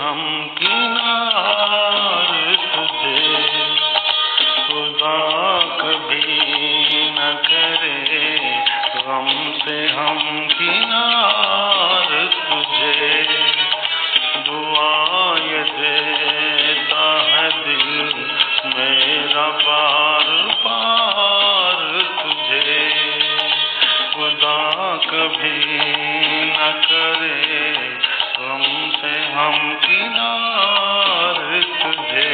हम किनार तुझे, खुदा कभी न करे गम से हम किनार तुझे। दुआ ये देता है दिल मेरा बार बार तुझे, खुदा कभी न करे गम से हम किनार तुझे।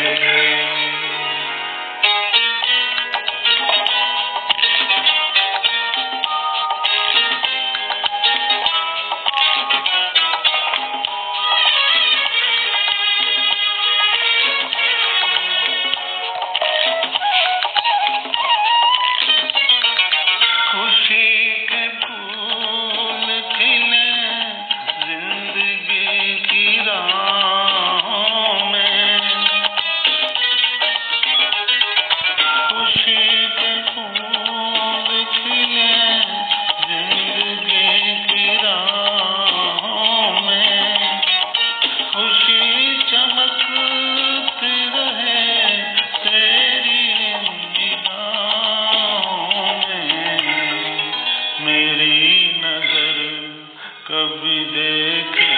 कभी देखे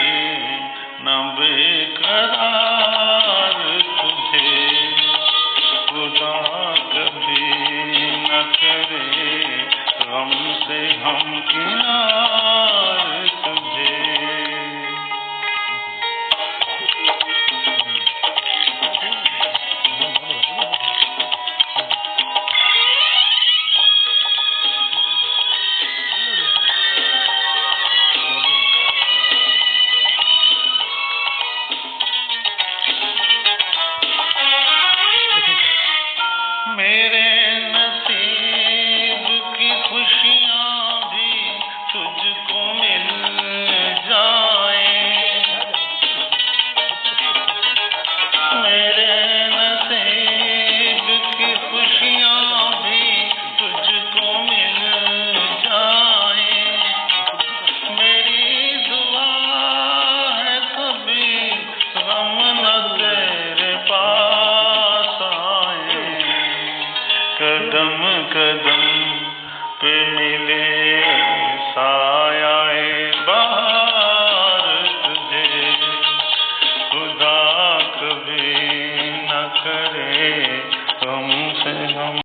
न बेकरार तुझे, खुदा कभी न करे गम से हम किनार तुझे। मेरे नसीब की खुशियाँ भी तुझको मिल जाए, मेरे नसीब की खुशियाँ भी तुझको मिल जाए। मेरी दुआ है कभी गम न तेरे पास आए, कदम कदम पे मिले सायाए बहार तुझे, खुदा कभी न करे गम से हम